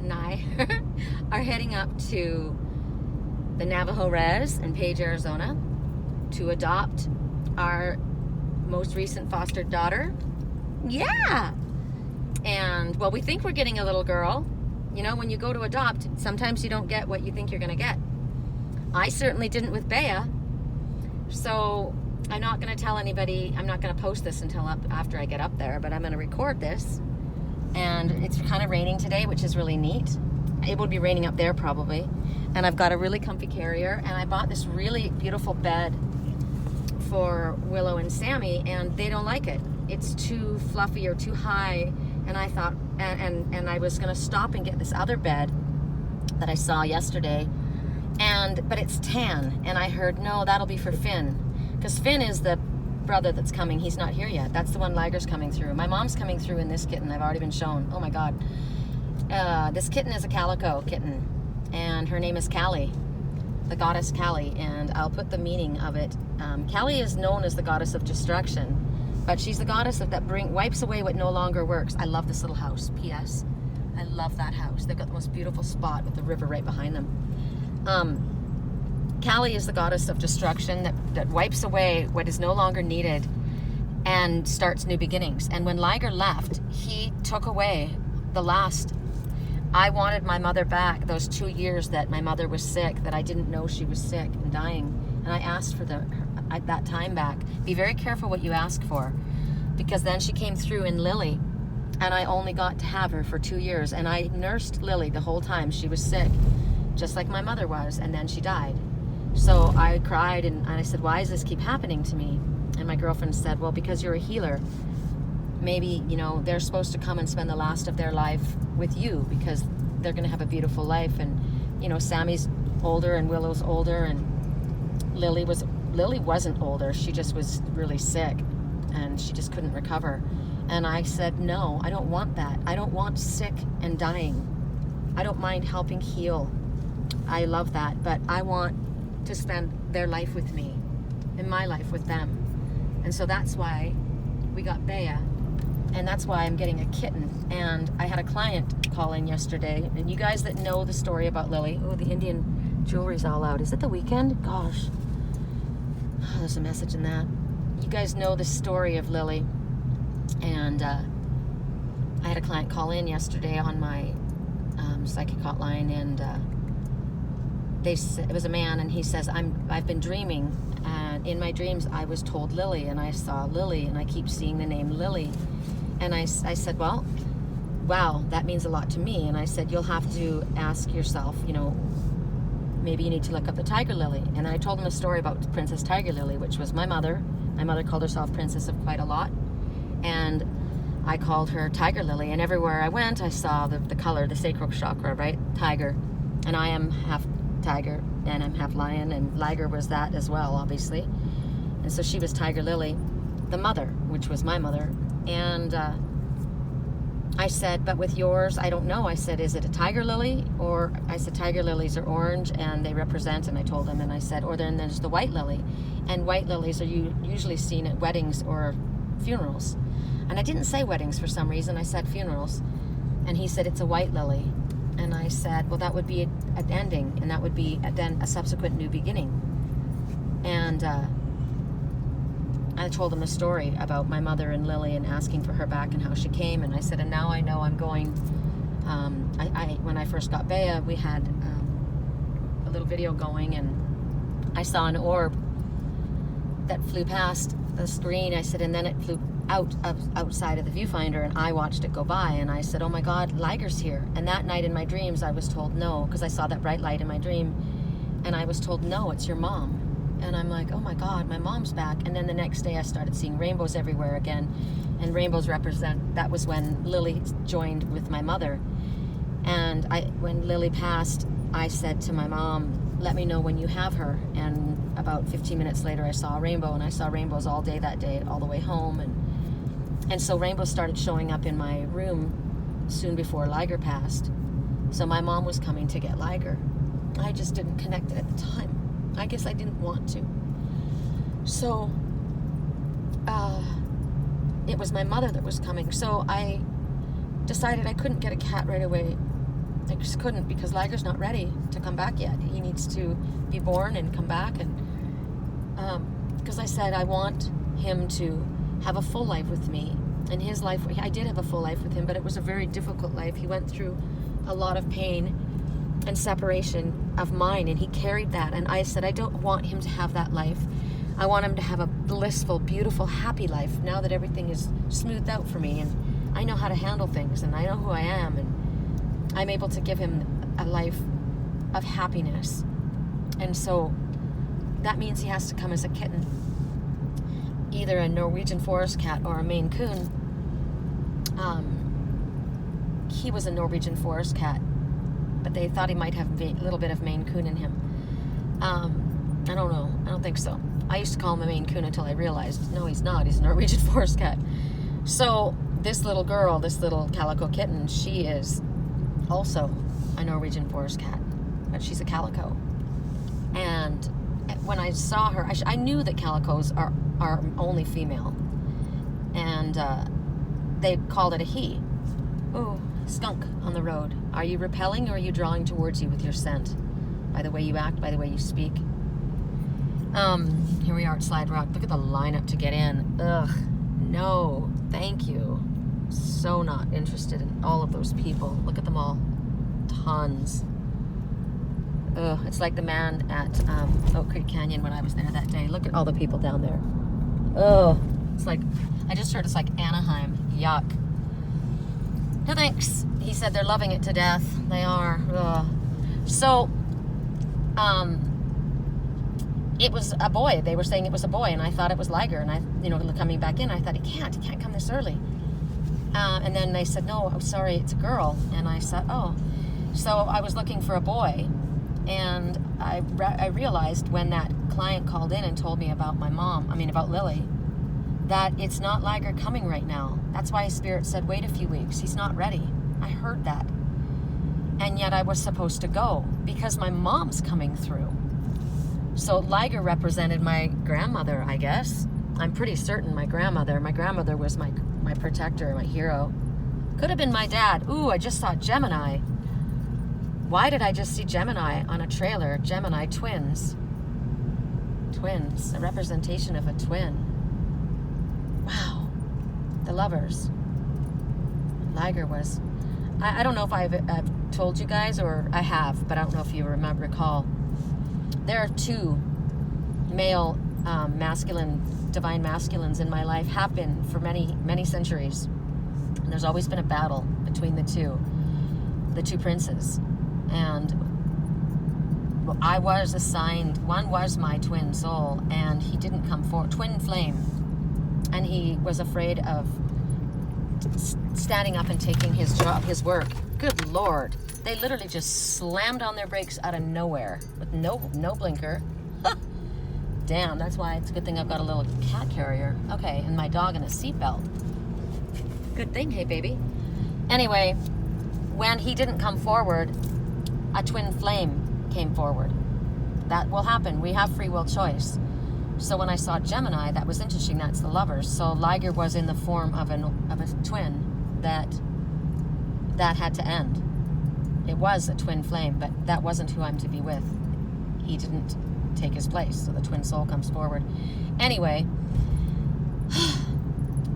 and I are heading up to the Navajo Rez in Page, Arizona to adopt our most recent foster daughter. Yeah! And, well, we think we're getting a little girl. You know, when you go to adopt, sometimes you don't get what you think you're going to get. I certainly didn't with Baya. So I'm not going to tell anybody. I'm not going to post this until after I get up there, but I'm going to record this. And it's kind of raining today, which is really neat. It would be raining up there probably. And I've got a really comfy carrier, and I bought this really beautiful bed for Willow and Sammy, and they don't like it. It's too fluffy or too high. And I thought, and I was going to stop and get this other bed that I saw yesterday, but it's tan, and I heard, no, that'll be for Finn, because Finn is the brother that's coming. He's not here yet. That's the one Liger's coming through. My mom's coming through in this kitten. I've already been shown. Oh my God. This kitten is a calico kitten, and her name is Kali, the goddess Kali, and I'll put the meaning of it. Kali is known as the goddess of destruction, but she's the goddess that wipes away what no longer works. I love this little house. P.S. I love that house. They've got the most beautiful spot with the river right behind them. Kali is the goddess of destruction that wipes away what is no longer needed and starts new beginnings. And when Liger left, he took away the last. I wanted my mother back those 2 years that my mother was sick, that I didn't know she was sick and dying. And I asked for that time back. Be very careful what you ask for, because then she came through in Lily, and I only got to have her for 2 years. And I nursed Lily the whole time she was sick, just like my mother was, and then she died. So I cried, and I said, why does this keep happening to me? And my girlfriend said, well, because you're a healer. Maybe, you know, they're supposed to come and spend the last of their life with you, because they're going to have a beautiful life. And, you know, Sammy's older and Willow's older, and Lily wasn't older. She just was really sick, and she just couldn't recover. And I said, no, I don't want that. I don't want sick and dying. I don't mind helping heal. I love that, but I want to spend their life with me and my life with them. And so that's why we got Baya, and that's why I'm getting a kitten. And I had a client call in yesterday, and you guys that know the story about Lily, oh, the Indian jewelry's all out. Is it the weekend? Gosh, oh, there's a message in that. You guys know the story of Lily, and I had a client call in yesterday on my psychic hotline, and it was a man, and he says, I've been dreaming, and in my dreams I was told Lily, and I saw Lily, and I keep seeing the name Lily. And I said, well, wow, that means a lot to me. And I said, you'll have to ask yourself, you know, maybe you need to look up the Tiger Lily. And I told him a story about Princess Tiger Lily, which was my mother. My mother called herself Princess of quite a lot, and I called her Tiger Lily. And everywhere I went, I saw the color, the sacral chakra, right? Tiger. And I am half tiger, and I'm half lion, and Liger was that as well, obviously. And so she was Tiger Lily, the mother, which was my mother. And I said, but with yours, I don't know. I said, is it a tiger lily? Or I said, tiger lilies are orange, and they represent, and I told him, and I said, or then there's the white lily. And white lilies are usually seen at weddings or funerals. And I didn't say weddings for some reason. I said funerals. And he said, it's a white lily. And I said, well, that would be an ending, and that would be then a subsequent new beginning. And I told him a story about my mother and Lily and asking for her back and how she came. And I said, and now I know I'm going, when I first got Baya, we had a little video going, and I saw an orb that flew past the screen. I said, and then it flew outside of the viewfinder, and I watched it go by, and I said, oh my God, Liger's here. And that night in my dreams, I was told no, because I saw that bright light in my dream, and I was told, no, it's your mom. And I'm like, oh my God, my mom's back. And then the next day I started seeing rainbows everywhere again, and rainbows represent, that was when Lily joined with my mother. And when Lily passed, I said to my mom, let me know when you have her. And about 15 minutes later, I saw a rainbow, and I saw rainbows all day that day, all the way home. And so rainbows started showing up in my room soon before Liger passed. So my mom was coming to get Liger. I just didn't connect it at the time. I guess I didn't want to. So it was my mother that was coming. So I decided I couldn't get a cat right away I just couldn't, because Liger's not ready to come back yet. He needs to be born and come back. And because I said I want him to have a full life with me. And his life, I did have a full life with him, but it was a very difficult life. He went through a lot of pain and separation of mine, and he carried that. And I said I don't want him to have that life. I want him to have a blissful, beautiful, happy life now that everything is smoothed out for me, and I know how to handle things, and I know who I am, and I'm able to give him a life of happiness. And so that means he has to come as a kitten, either a Norwegian forest cat or a Maine Coon. He was a Norwegian forest cat, but they thought he might have a little bit of Maine Coon in him. I don't know. I don't think so. I used to call him a Maine Coon until I realized, no, he's not. He's a Norwegian forest cat. So this little girl, this little calico kitten, she is also a Norwegian forest cat, but she's a calico. And when I saw her, I knew that calicos are only female, and they called it a he. Ooh, skunk on the road. Are you repelling, or are you drawing towards you with your scent? By the way you act, by the way you speak. Here we are at Slide Rock. Look at the lineup to get in. Ugh, no, thank you. So not interested in all of those people. Look at them all. Tons. Ugh, it's like the man at Oak Creek Canyon when I was there that day. Look at all the people down there. Ugh, it's like, I just heard it's like Anaheim. Yuck. No thanks. He said they're loving it to death. They are. Ugh. So, it was a boy. They were saying it was a boy, and I thought it was Liger. And I, coming back in, I thought he can't come this early. And then they said, no, I'm sorry, it's a girl. And I said, oh. So I was looking for a boy, and I realized when that client called in and told me about about Lily, that it's not Liger coming right now. That's why Spirit said, wait a few weeks. He's not ready. I heard that. And yet I was supposed to go because my mom's coming through. So Liger represented my grandmother, I guess. I'm pretty certain my grandmother was my protector, my hero. Could have been my dad. Ooh, I just saw Gemini. Why did I just see Gemini on a trailer? Gemini twins. Twins. A representation of a twin. Wow. The lovers. Liger was... I don't know if I've told you guys, or I have, but I don't know if you recall. There are two male masculine, divine masculines in my life, have been for many, many centuries. And there's always been a battle between the two princes. And I was assigned, one was my twin soul, and he didn't come forward, twin flame. And he was afraid of standing up and taking his job, his work. Good Lord. They literally just slammed on their brakes out of nowhere with no blinker. Damn, that's why it's a good thing I've got a little cat carrier. Okay, and my dog in a seatbelt. Good thing, hey baby. Anyway, when he didn't come forward, a twin flame came forward. That will happen. We have free will choice. So when I saw Gemini, that was interesting. That's the lovers. So Liger was in the form of a twin that had to end. It was a twin flame, but that wasn't who I'm to be with. He didn't take his place, so the twin soul comes forward. Anyway,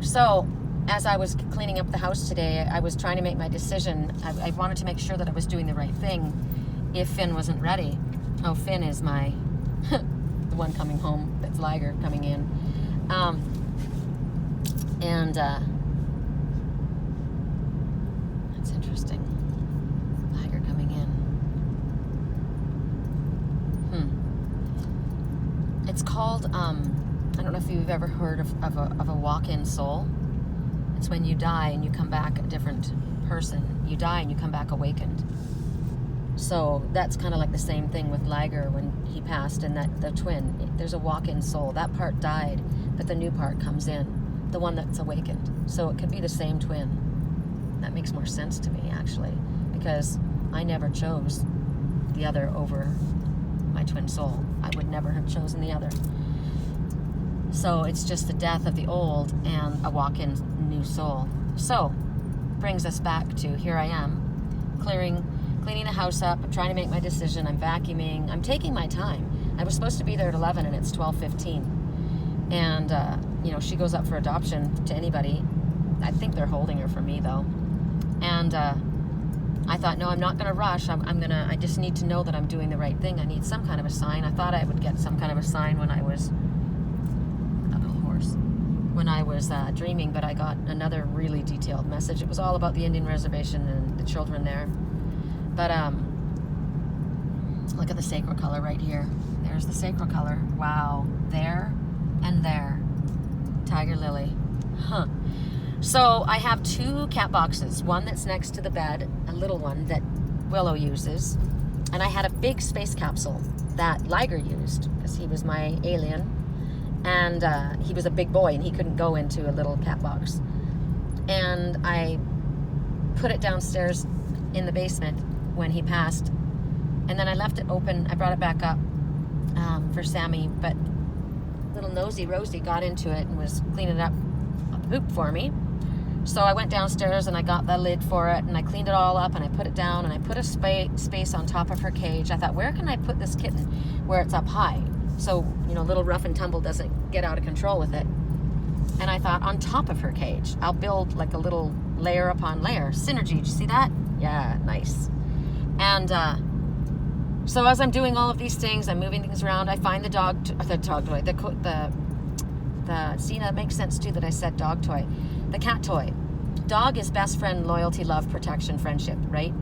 so as I was cleaning up the house today, I was trying to make my decision. I wanted to make sure that I was doing the right thing if Finn wasn't ready. Oh, Finn is my... the one coming home, that's Liger coming in. That's interesting. Liger coming in. It's called, I don't know if you've ever heard of a walk-in soul. It's when you die and you come back a different person. You die and you come back awakened. So that's kind of like the same thing with Liger when he passed, and that the twin, there's a walk-in soul. That part died, but the new part comes in, the one that's awakened. So it could be the same twin. That makes more sense to me, actually, because I never chose the other over my twin soul. I would never have chosen the other. So it's just the death of the old and a walk-in new soul. So brings us back to here I am, clearing cleaning the house up. I'm trying to make my decision. I'm vacuuming. I'm taking my time. I was supposed to be there at 11 and it's 12:15. And, she goes up for adoption to anybody. I think they're holding her for me though. And I thought, no, I'm not going to rush. I just need to know that I'm doing the right thing. I need some kind of a sign. I thought I would get some kind of a sign when I was, dreaming, but I got another really detailed message. It was all about the Indian reservation and the children there. But look at the sacral color right here. There's the sacral color. Wow. There and there. Tiger lily. Huh. So I have 2 cat boxes. One that's next to the bed, a little one that Willow uses. And I had a big space capsule that Liger used because he was my alien. And he was a big boy and he couldn't go into a little cat box. And I put it downstairs in the basement when he passed. And then I left it open. I brought it back up for Sammy, but little nosy Rosie got into it and was cleaning up a poop for me. So I went downstairs and I got the lid for it and I cleaned it all up and I put it down and I put a space on top of her cage. I thought, where can I put this kitten where it's up high? So, little rough and tumble doesn't get out of control with it. And I thought, on top of her cage, I'll build like a little layer upon layer. Synergy, did you see that? Yeah, nice. And so as I'm doing all of these things, I'm moving things around, I find the see, that makes sense too that I said dog toy. The cat toy. Dog is best friend, loyalty, love, protection, friendship, right?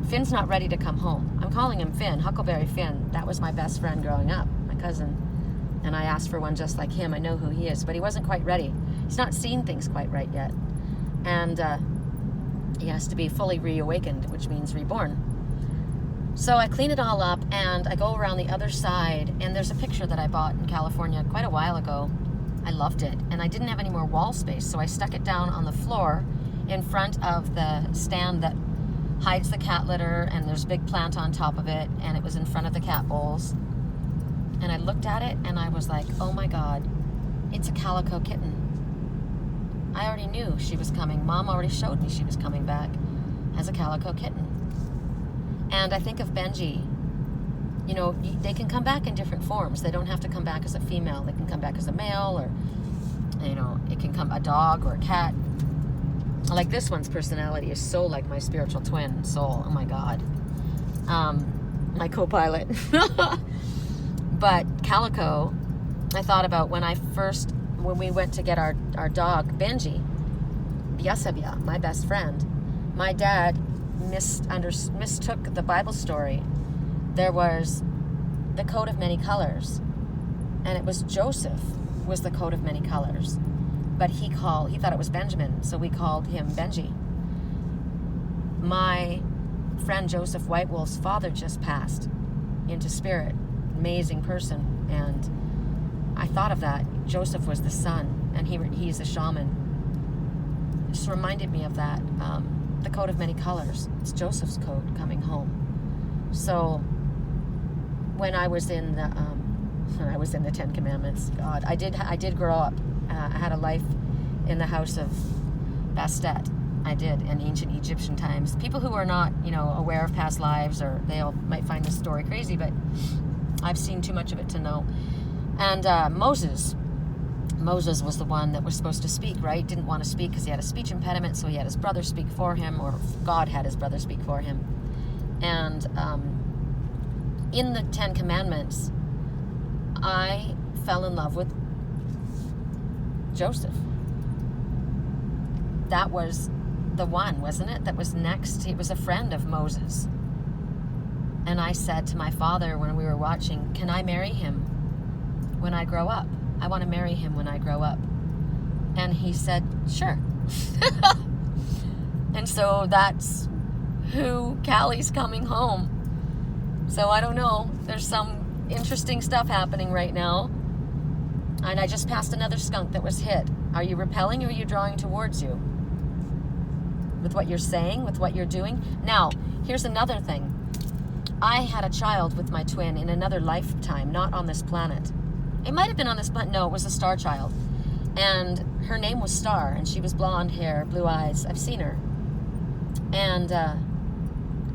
Finn's not ready to come home. I'm calling him Finn, Huckleberry Finn. That was my best friend growing up, my cousin. And I asked for one just like him. I know who he is, but he wasn't quite ready. He's not seen things quite right yet. And he has to be fully reawakened, which means reborn. So I clean it all up and I go around the other side and there's a picture that I bought in California quite a while ago. I loved it. And I didn't have any more wall space, so I stuck it down on the floor in front of the stand that hides the cat litter, and there's a big plant on top of it, and it was in front of the cat bowls. And I looked at it and I was like, oh my God, it's a calico kitten. I already knew she was coming. Mom already showed me she was coming back as a calico kitten. And I think of Benji. They can come back in different forms. They don't have to come back as a female. They can come back as a male, or, it can come a dog or a cat. Like this one's personality is so like my spiritual twin soul. Oh my God. My Copilot. But Calico, I thought about when we went to get our dog, Benji, Biasabia, my best friend. My dad mistook the Bible story. There was the coat of many colors, and it was Joseph was the coat of many colors, but he thought it was Benjamin, so we called him Benji. My friend Joseph Whitewolf's father just passed into spirit, amazing person, and I thought of that. Joseph was the son, and he's a shaman. It just reminded me of that. The coat of many colors. It's Joseph's coat coming home. So when I was in the 10 Commandments, God, I did grow up. I had a life in the house of Bastet. I did, in ancient Egyptian times. People who are not, aware of past lives, or might find this story crazy, but I've seen too much of it to know. And Moses was the one that was supposed to speak, right? Didn't want to speak because he had a speech impediment, so he had his brother speak for him, or God had his brother speak for him. And in the 10 Commandments, I fell in love with Joseph. That was the one, wasn't it? That was next. He was a friend of Moses. And I said to my father when we were watching, can I marry him when I grow up? I want to marry him when I grow up. And he said, sure. And so that's who Callie's coming home. So I don't know. There's some interesting stuff happening right now. And I just passed another skunk that was hit. Are you repelling or are you drawing towards you? With what you're saying, with what you're doing? Now, here's another thing. I had a child with my twin in another lifetime, not on this planet. It might have been on this planet. No, it was a star child. And her name was Star, and she was blonde hair, blue eyes. I've seen her. And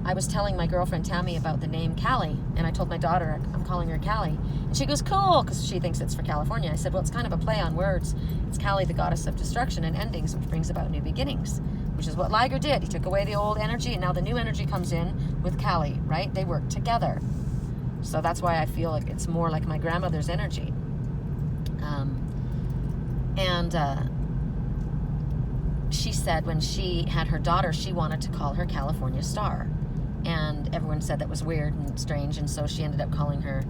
I was telling my girlfriend Tammy about the name Callie, and I told my daughter I'm calling her Callie, and she goes, cool, because she thinks it's for California. I said, well, it's kind of a play on words. It's Callie, the goddess of destruction and endings, which brings about new beginnings, which is what Liger did. He took away the old energy, and now the new energy comes in with Callie, right? They work together. So that's why I feel like it's more like my grandmother's energy. She said when she had her daughter, she wanted to call her California Star. And everyone said that was weird and strange, and so she ended up calling her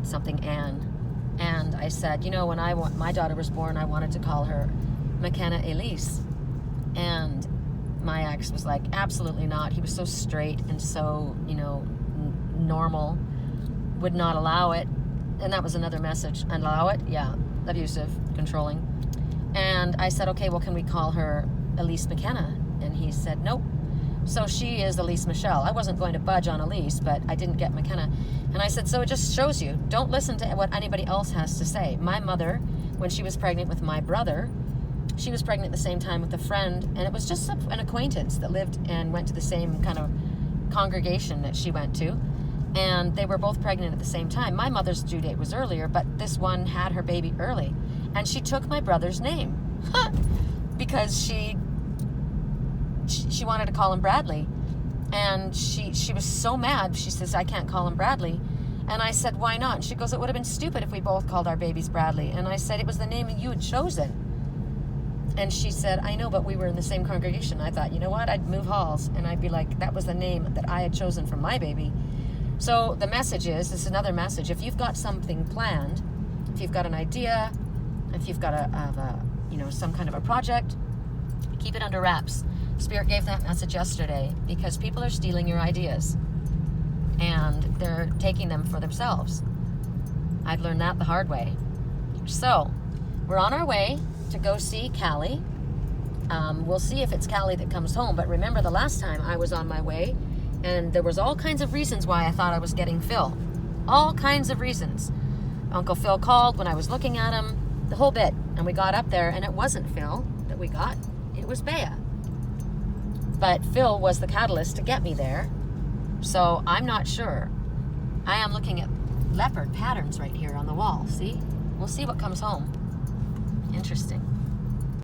something Anne. And I said, you know, when my daughter was born, I wanted to call her McKenna Elise. And my ex was like, absolutely not. He was so straight and so, you know, normal, would not allow it. And that was another message. Allow it? Yeah. Abusive, controlling. And I said, okay, well, can we call her Elise McKenna? And he said, nope. So she is Elise Michelle. I wasn't going to budge on Elise, but I didn't get McKenna. And I said, so it just shows you, don't listen to what anybody else has to say. My mother, when she was pregnant with my brother, she was pregnant at the same time with a friend, and it was just an acquaintance that lived and went to the same kind of congregation that she went to. And they were both pregnant at the same time. My mother's due date was earlier, but this one had her baby early. And she took my brother's name because she wanted to call him Bradley. And she was so mad. She says, I can't call him Bradley. And I said, why not? And she goes, it would have been stupid if we both called our babies Bradley. And I said, it was the name you had chosen. And she said, I know, but we were in the same congregation. I thought, you know what? I'd move halls. And I'd be like, that was the name that I had chosen for my baby. So the message is, this is another message. If you've got something planned, if you've got an idea, if you've got some kind of a project, keep it under wraps. Spirit gave that message yesterday because people are stealing your ideas and they're taking them for themselves. I've learned that the hard way. So we're on our way to go see Callie. We'll see if it's Callie that comes home. But remember the last time I was on my way and there was all kinds of reasons why I thought I was getting Phil. All kinds of reasons. Uncle Phil called when I was looking at him, the whole bit. And we got up there and it wasn't Phil that we got. It was Baya. But Phil was the catalyst to get me there. So I'm not sure. I am looking at leopard patterns right here on the wall. See? We'll see what comes home. Interesting.